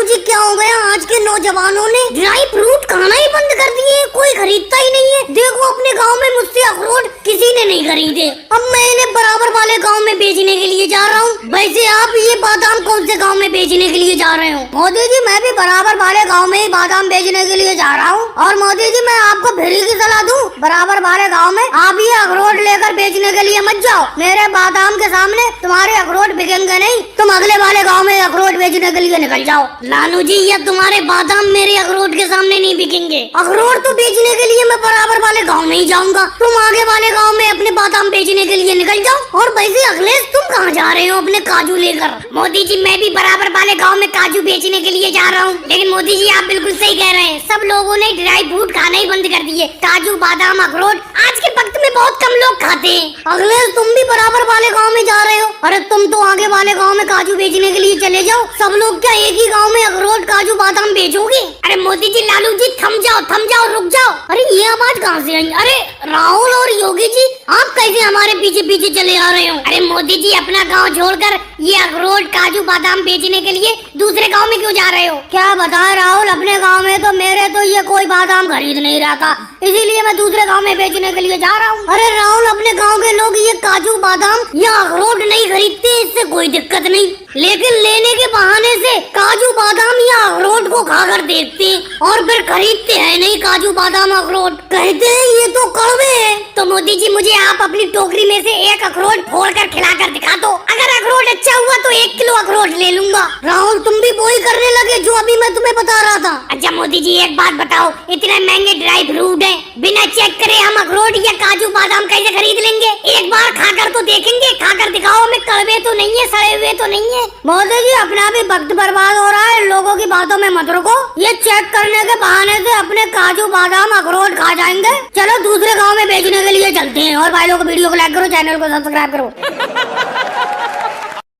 जी क्या हो गया, आज के नौजवानों ने ड्राई फ्रूट खाना ही बंद कर दिए, कोई खरीदता ही नहीं है। देखो अपने गांव में मुझसे अखरोट किसी ने नहीं खरीदे, अब मैं इन्हें बराबर वाले गांव में बेचने के लिए जा रहा हूँ। वैसे आप ये बादाम कौन से गांव में बेचने के लिए जा रहे हो? मोदी जी मैं भी बराबर वाले गाँव में ही बादाम बेचने के लिए जा रहा हूँ। और मोदी जी मैं आपको फ्री की सलाह दूं, बराबर वाले गाँव में आप ये अखरोट लेकर बेचने के लिए मत जाओ। मेरे बादाम के सामने तुम्हारे अखरोट बिकेंगे नहीं, तुम अगले वाले गाँव में अखरोट बेचने के लिए निकल जाओ। लालू जी ये तुम्हारे बादाम मेरे अखरोट के सामने नहीं बिकेंगे। अखरोट तो बेचने के लिए मैं बराबर वाले गाँव में ही जाऊंगा, तुम आगे वाले गाँव में अपने बादाम बेचने के लिए निकल जाओ। और वैसे अखिलेश तुम कहाँ जा रहे हो अपने काजू लेकर? मोदी जी मैं भी बराबर वाले गाँव में काजू बेचने के लिए जा रहा हूँ। लेकिन मोदी जी आप बिल्कुल सही कह रहे हैं, सब लोगों ने ड्राई फ्रूट खाना ही बंद कर दिए। काजू बादाम अखरोट आज के वक्त में बहुत कम लोग खाते हैं। अखिलेश तुम भी बराबर वाले गाँव में जा रहे हो? अरे तुम तो आगे वाले गाँव में काजू बेचने के लिए चले जाओ, सब लोग क्या एक ही गाँव में अखरोट काजू बादाम बेचोगे? अरे मोदी जी लालू जी थम जाओ रुक जाओ। अरे ये आवाज कहाँ से आई? अरे राहुल और योगी जी आप कैसे हमारे पीछे पीछे चले आ रहे हो? अरे मोदी जी अपना गाँव छोड़कर ये अखरोट काजू बादाम बेचने के लिए दूसरे गाँव में क्यों जा रहे हो? क्या बताए राहुल, अपने गाँव में तो मेरे तो ये कोई बादाम खरीद नहीं रहा था, इसीलिए मैं दूसरे गाँव में बेचने के लिए जा रहा हूँ। अरे राहुल अपने गाँव के लोग ये काजू बादाम या अखरोट नहीं खरीदते, इससे कोई दिक्कत नहीं, लेकिन लेने के बहाने से काजू बादाम या अखरोट को खाकर देखते हैं और फिर खरीदते हैं नहीं काजू बादाम अखरोट, कहते हैं ये तो कड़वे हैं। तो मोदी जी मुझे आप अपनी टोकरी में से एक अखरोट फोड़कर खिलाकर दिखा दो, अगर अखरोट अच्छा हुआ तो 1 किलो अखरोट ले लूंगा। राहुल तुम भी वही करने लगे जो अभी मैं तुम्हें बता रहा था। अच्छा मोदी जी एक बात बताओ, इतने महंगे ड्राई फ्रूट है, बिना चेक करे हम अखरोट या काजू बादाम कैसे खरीद लेंगे? एक बार खाकर तो देखेंगे, खाकर दिखाओ हमें कड़वे तो नहीं है, सड़े हुए तो नहीं है। मोदी जी अपना भी वक्त बर्बाद हो रहा है, लोगों की बातों में मत रुको, ये चेक करने के बहाने से अपने काजू बादाम अखरोट खा जाएंगे। चलो दूसरे गाँव में बेचने के लिए चलते हैं। और भाई लोग वीडियो को लाइक करो, चैनल को सब्सक्राइब करो।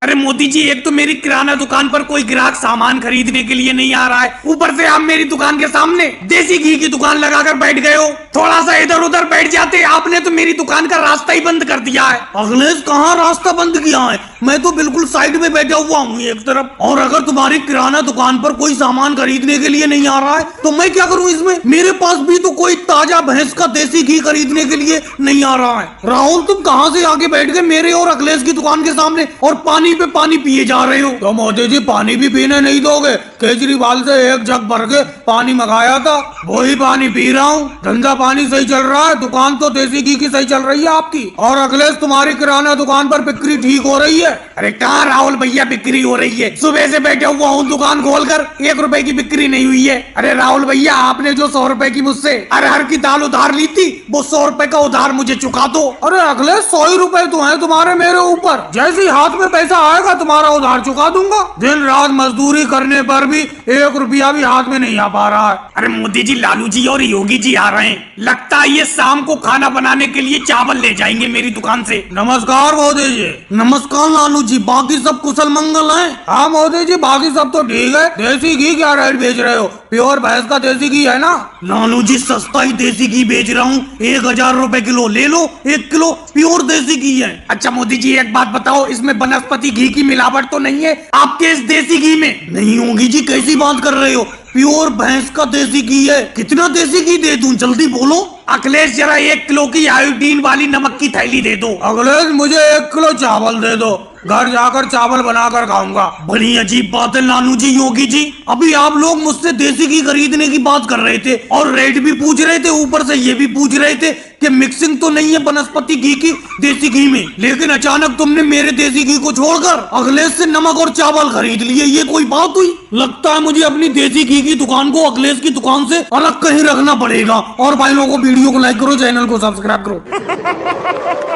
अरे मोदी जी एक तो मेरी किराना दुकान पर कोई ग्राहक सामान खरीदने के लिए नहीं आ रहा है, ऊपर से आप मेरी दुकान के सामने देसी घी की दुकान लगाकर बैठ गए हो। थोड़ा सा इधर उधर बैठ जाते, आपने तो मेरी दुकान का रास्ता ही बंद कर दिया है। अखिलेश कहाँ रास्ता बंद किया है, मैं तो बिल्कुल साइड में बैठा हुआ हूँ एक तरफ। और अगर तुम्हारी किराना दुकान पर कोई सामान खरीदने के लिए नहीं आ रहा है तो मैं क्या करूँ इसमें? मेरे पास भी तो कोई ताजा भैंस का देसी घी खरीदने के लिए नहीं आ रहा है। राहुल तुम कहाँ से आके बैठ गए मेरे और अखिलेश की दुकान के सामने और पानी पे पानी पिए जा रहे हो? तो मोदी जी पानी भी पीने नहीं दोगे? केजरीवाल से एक जग भर के पानी मंगाया था, वही पानी पी रहा हूँ। धंधा पानी सही चल रहा है, दुकान तो देसी घी की सही चल रही है आपकी। और अखिलेश तुम्हारी किराना दुकान पर बिक्री ठीक हो रही है? अरे कहाँ राहुल भैया बिक्री हो रही है, सुबह से बैठा हुआ हूँ दुकान खोलकर, 1 रुपए की बिक्री नहीं हुई है। अरे राहुल भैया आपने जो 100 रुपए की मुझसे अरहर की दाल उधार ली थी, वो 100 रुपए का उधार मुझे चुका दो। अरे अखिलेश 100 ही रुपए तो है तुम्हारे मेरे ऊपर, जैसे ही हाथ में पैसा आएगा तुम्हारा उधार चुका दूंगा। दिन रात मजदूरी करने पर भी 1 रुपया भी हाथ में नहीं आ पा रहा है। अरे मोदी जी लालू जी और योगी जी आ रहे हैं, लगता है ये शाम को खाना बनाने के लिए चावल ले जाएंगे मेरी दुकान से। नमस्कार मोदी जी। नमस्कार लालू जी, बाकी सब कुशल मंगल है? हाँ मोदी जी बाकी सब तो ठीक है। देसी घी क्या रेट बेच रहे हो? प्योर भैंस का देसी घी है ना? लालू जी सस्ता ही देसी घी बेच रहा हूँ, 1000 रुपए किलो ले लो, 1 किलो प्योर देसी घी है। अच्छा मोदी जी एक बात बताओ, इसमें वनस्पति घी की मिलावट तो नहीं है आपके इस देसी घी में? नहीं होगी जी, कैसी बात कर रहे हो, प्योर भैंस का देसी घी है। कितना देसी घी दे दूं जल्दी बोलो? अखिलेश जरा 1 किलो की आयोडीन वाली नमक की थैली दे दो। अखिलेश मुझे 1 किलो चावल दे दो, घर जाकर चावल बनाकर खाऊंगा। बड़ी अजीब बात है लालू जी योगी जी, अभी आप लोग मुझसे देसी घी खरीदने की बात कर रहे थे और रेट भी पूछ रहे थे, ऊपर से ये भी पूछ रहे थे कि मिक्सिंग तो नहीं है वनस्पति घी की देसी घी में, लेकिन अचानक तुमने मेरे देसी घी को छोड़कर अखिलेश से नमक और चावल खरीद लिए। ये कोई बात हुई? लगता है मुझे अपनी देसी घी की दुकान को अखिलेश की दुकान से अलग कहीं रखना पड़ेगा। और भाई लोगों को वीडियो को लाइक करो, चैनल को सब्सक्राइब करो।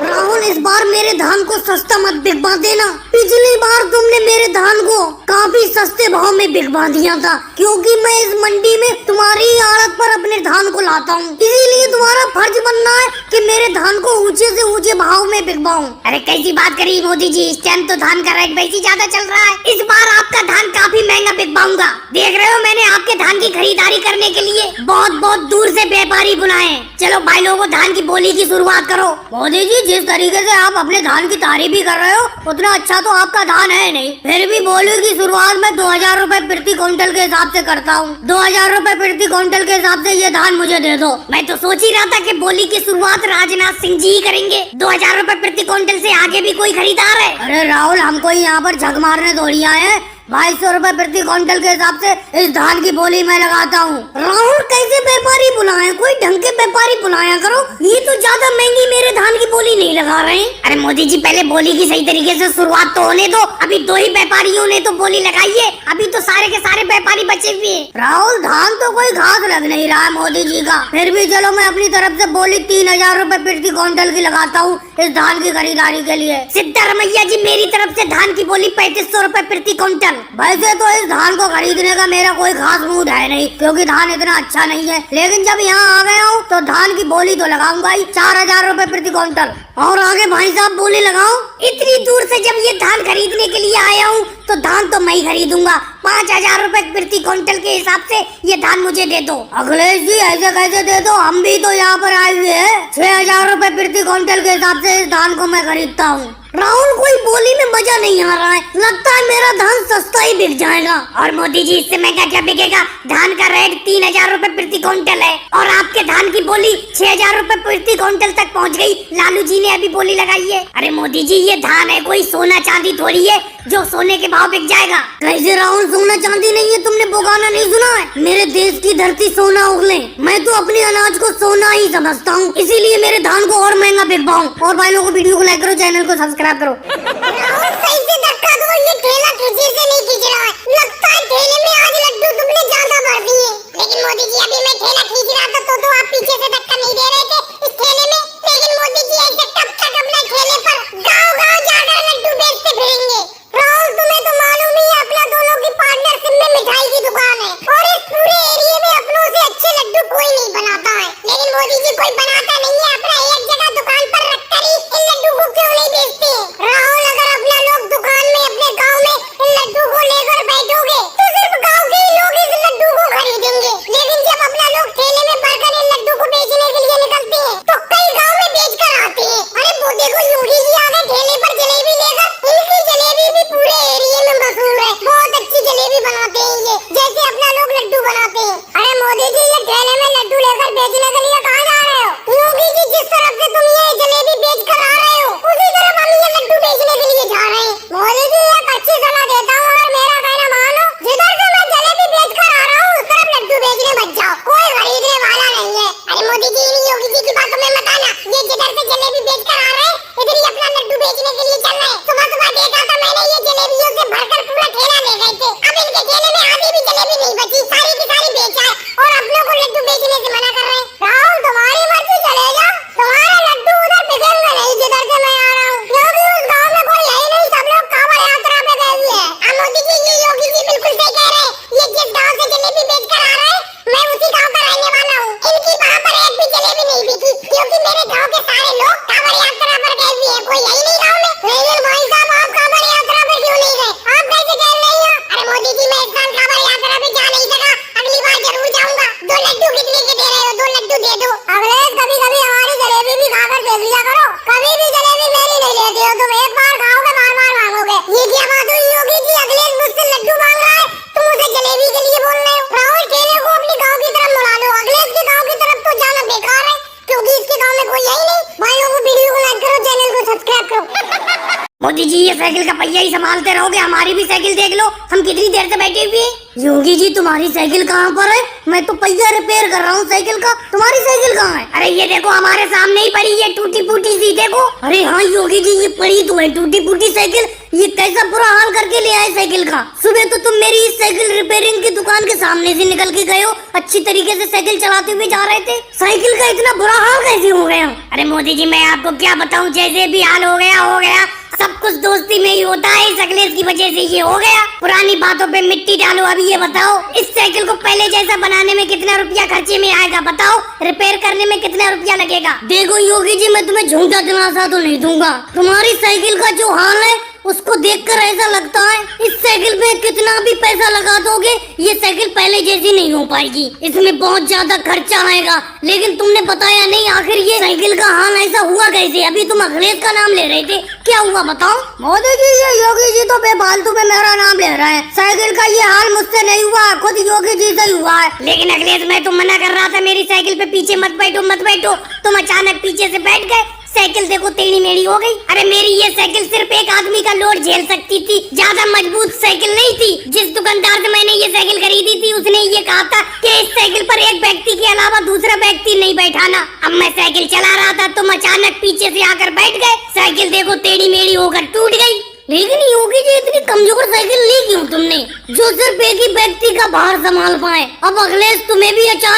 राहुल इस बार मेरे धान को सस्ता मत बिकवा देना, पिछली बार तुमने मेरे धान को काफी सस्ते भाव में बिकवा दिया था, क्योंकि मैं इस मंडी में तुम्हारी आड़त पर अपने धान को लाता हूँ, इसीलिए तुम्हारा फर्ज बनना है कि मेरे धान को ऊंचे से ऊंचे भाव में बिकवाऊं। अरे कैसी बात करी मोदी जी, इस टाइम तो धान का रेट वैसे ज्यादा चल रहा है। इस बार आपका धान काफी महंगा बिकवाऊंगा। देख रहे हो मैंने आपके धान की खरीदारी करने के लिए बहुत बहुत दूर से व्यापारी बुलाए हैं। चलो भाई लोगों धान की बोली की शुरुआत करो। मोदी जी जिस तरीके से आप अपने धान की तारीफ भी कर रहे हो उतना अच्छा तो आपका धान है नहीं, फिर भी बोली की शुरुआत में 2000 रूपए प्रति क्विंटल के हिसाब से करता हूँ। 2000 रूपए प्रति क्विंटल के हिसाब से ये धान मुझे दे दो। मैं तो सोच ही रहा था कि बोली की शुरुआत राजनाथ सिंह जी ही करेंगे। 2000 रूपए प्रति क्विंटल से आगे भी कोई खरीदार है? अरे राहुल हमको यहाँ पर झक मारने थोड़ी आए हैं। 2200 रूपए प्रति क्विंटल के हिसाब से इस धान की बोली मैं लगाता हूँ। राहुल कैसे व्यापारी बुलाए, कोई ढंग के व्यापारी बुलाया करो, ये तो ज्यादा महंगी मेरे धान की बोली नहीं लगा रहे हैं। अरे मोदी जी पहले बोली की सही तरीके से शुरुआत तो होने दो। अभी 2 ही व्यापारियों ने तो बोली लगाई है, अभी तो सारे के सारे व्यापारी बचे हुए हैं। राहुल धान तो कोई घास लग नहीं रहा है मोदी जी का, फिर भी चलो मैं अपनी तरफ से बोली 3000 रूपए प्रति क्विंटल की लगाता हूँ इस धान की खरीदारी के लिए। सिद्धारमैया जी मेरी तरफ से धान की बोली 3500 रूपए प्रति क्विंटल। वैसे तो इस धान को खरीदने का मेरा कोई खास मूड है नहीं क्योंकि धान इतना अच्छा नहीं है, लेकिन जब यहाँ आ गया हूँ तो धान की बोली तो लगाऊंगा ही 4000 रूपए प्रति क्विंटल। और आगे भाई साहब बोली लगाओ। इतनी दूर से जब ये धान खरीदने के लिए आया हूँ तो धान तो मैं ही खरीदूंगा। 5000 रूपए प्रति क्विंटल के हिसाब से ये धान मुझे दे दो। अखिलेश जी ऐसे कैसे दे दो, हम भी तो यहाँ पर आए हुए हैं। 6000 रूपए प्रति क्विंटल के हिसाब से इस धान को मैं खरीदता हूँ। राहुल कोई बोली में मजा नहीं आ रहा है, लगता है मेरा धान सस्ता ही बिक जाएगा। और मोदी जी इससे महंगा क्या बिकेगा? धान का रेट 3000 रूपए प्रति क्विंटल है और आपके धान की बोली 6000 रूपए प्रति क्विंटल तक पहुंच गई। लालू जी ने अभी बोली लगाई है। अरे मोदी जी ये धान है कोई सोना चांदी थोड़ी है जो सोने के भाव बिक जाएगा। कैसे राहुल सोना चांदी नहीं है? तुमने वो गाना नहीं सुना है, मेरे देश की धरती सोना उगले। मैं तो अपने अनाज को सोना ही समझता हूँ, इसीलिए मेरे धान को और महंगा बिकवाऊं। और भाई लोगों को वीडियो को लाइक करो, चैनल को सब्सक्राइब करो। राहुल सही से धक्का दो, ये ठेला तुझे से नहीं खींच रहा है। लगता है ठेले में आज लड्डू तुमने ज्यादा भर दिए। लेकिन मोदी जी अभी मैं ठेला खींच रहा था तो आप पीछे से धक्का नहीं दे रहे थे इस ठेले में। लेकिन मोदी जी ऐसे कब तक अपने ठेले पर गाँव-गाँव जाकर लड्डू बेचते फिरेंगे? राहुल तुम्हें तो मालूम ही है अपना दोनों की पार्टनरशिप में मिठाई की दुकान है और इस पूरे एरिया में अपनों से अच्छे लड्डू कोई नहीं बनाता है। लेकिन मोदी जी कोई बनाता नहीं है, अपना एक जगह दुकान पर रखकर ही इन लड्डू को क्यों नहीं बेचते? राहुल अगर अपना लोग दुकान में अपने गाँव में इन लड्डू को लेकर बैठोगे तो सिर्फ गाँव के ही लोग इस लड्डू को खरीदेंगे। लेकिन जब अपना लोग ठेले में भरकर इन लड्डू को बेचने के लिए निकलते हैं तो कई गाँव में बेच कर आते हैं। अरे वो देखो योगी जी आ गए ठेले पर जलेबी लेकर, इनकी जलेबी भी पूरे एरिया में मशहूर है। बहुत अच्छी जलेबी बनाते हैं ये, जैसे अपना लोग लड्डू बनाते हैं। अरे मोदी जी ये ठेले में लड्डू लेकर बेचने के लिए कहाँ जा रहे हो? योगी जी जिस तरफ से तुम ये जलेबी बेच कर आ रहे हो उसी तरफ हम ये लड्डू बेचने के लिए जा रहे हैं। मोदी जी एक अच्छी सलाह देता हूँ, अगर मेरा कहना मानो, जिधर से मैं जलेबी बेच कर आ रहा हूँ उस तरफ लड्डू बेचने मत जाओ, कोई खरीदने वाला नहीं है। अरे मोदी जी इन योगी जी की बातों में मत आना, ये जिधर से जलेबी बेच कर आ रहे हैं इधर ही अपना लड्डू बेचने के लिए चल रहे हैं। सुबह सुबह देखा था मैंने ये जलेबियों से भरकर पूरा ठेला ले गए थे। अब इनके ठेले में आधी भी जलेबी नहीं बची, सारी की सारी बेचा है और अपनों को लड्डू बेचने से मना कर रहे हैं। राहुल तुम्हारी मर्जी, चले जाओ, तुम्हारे लड्डू उधर बिकेंगे नहीं जिधर से मैं आ रहा हूँ, क्योंकि उस गाँव में कोई है ही नहीं, सब लोग कांवड़ यात्रा पे गए हुए हैं। अब मोदी जी ये योगी जी बिल्कुल सही कह रहे हैं, ये जिस गाँव से जलेबी बेच कर आ रहे हैं मैं उसी गाँव का रहने वाला हूँ। इनकी वहाँ पर एक भी जलेबी नहीं बिकी क्योंकि मेरे गाँव के सारे लोग कांवड़ यात्रा पर गए हुए हैं, कोई है ही नहीं गाँव में। लेकिन भाई साहब आप कांवड़ यात्रा पर क्यों नहीं गए? आप कैसे कह रहे हैं? अरे मोदी जी मैं इस साल कांवड़ यात्रा पे जा नहीं सका, अगली बार जरूर जाऊंगा। 2 लड्डू कितने के दे रहे हो? 2 लड्डू दे दो। अगले कभी कभी हमारी जलेबी भी खाकर देख लिया करो, कभी भी जलेबी मेरी नहीं लेते हो तुम, एक बार खाओगे बार बार मांगोगे। ये क्या बात हुई योगी जी, अगले मुझसे लड्डू मांग रहा है, तुम उसे जलेबी के लिए बोल रहे हो? राहुल ठेले को अपनी गाँव की तरफ मुड़ा लो, अगले के गाँव की तरफ तो जाना बेकार है क्योंकि इसके गाँव में कोई है ही नहीं। भाई लोगों वीडियो को लाइक करो, चैनल को सब्सक्राइब करो। मोदी जी ये साइकिल का पहिया ही संभालते रहोगे, हमारी भी साइकिल देख लो, हम कितनी देर से बैठे हुए हैं। योगी जी तुम्हारी साइकिल कहाँ पर है? मैं तो पहिया रिपेयर कर रहा हूँ साइकिल का, तुम्हारी साइकिल कहाँ है? अरे ये देखो हमारे सामने ही पड़ी है टूटी फूटी सी, देखो। अरे हाँ योगी जी ये पड़ी तो है टूटी फूटी साइकिल, ये कैसा बुरा हाल करके ले आए साइकिल का। सुबह तो तुम मेरी इस साइकिल रिपेयरिंग की दुकान के सामने से निकल के गए हो, अच्छी तरीके से साइकिल चलाते हुए जा रहे थे, साइकिल का इतना बुरा हाल कैसे हो गया? अरे मोदी जी मैं आपको क्या बताऊँ, जैसे भी हाल हो गया, सब कुछ दोस्ती में ही होता है, इस अखिलेश की वजह से ये हो गया। पुरानी बातों पे मिट्टी डालो। अभी ये बताओ इस साइकिल को पहले जैसा बना बनाने में कितना रुपया खर्चे में आएगा बताओ? रिपेयर करने में कितना रुपया लगेगा? देखो योगी जी, मैं तुम्हें झूठा दिलासा तो नहीं दूंगा। तुम्हारी साइकिल का जो हाल है उसको देखकर ऐसा लगता है इस साइकिल पे कितना भी पैसा लगा दोगे ये साइकिल पहले जैसी नहीं हो पाएगी। इसमें बहुत ज्यादा खर्चा आएगा। लेकिन तुमने बताया नहीं आखिर ये साइकिल का हाल ऐसा हुआ कैसे? अभी तुम अखिलेश का नाम ले रहे थे, क्या हुआ बताओ? मोदी जी, ये योगी जी तो बेफालतू में मेरा नाम ले रहे हैं। साइकिल का ये हाल मुझसे नहीं हुआ, खुद योगी जी से हुआ है। लेकिन अखिलेश, मैं तो मना कर रहा था मेरी साइकिल पे पीछे मत बैठो मत बैठो, तुम अचानक पीछे से बैठ गए। साइकिल देखो टेढ़ी मेढ़ी हो गई। अरे मेरी ये साइकिल सिर्फ एक आदमी का लोड झेल सकती थी, ज्यादा मजबूत साइकिल नहीं थी। जिस दुकानदार से मैंने ये साइकिल खरीदी थी उसने ये कहा था कि इस साइकिल पर एक व्यक्ति के अलावा दूसरा व्यक्ति नहीं बैठाना। अब मैं साइकिल चला रहा था, तुम अचानक पीछे से आकर बैठ गए, साइकिल देखो टेढ़ी मेढ़ी होकर टूट गई। लेकिन योगी जी, इतनी कमजोर साइकिल ली क्यों तुमने जो सिर्फ एक ही व्यक्ति का भार संभाल पाए? अब अखिलेश, तुम्हें भी अचानक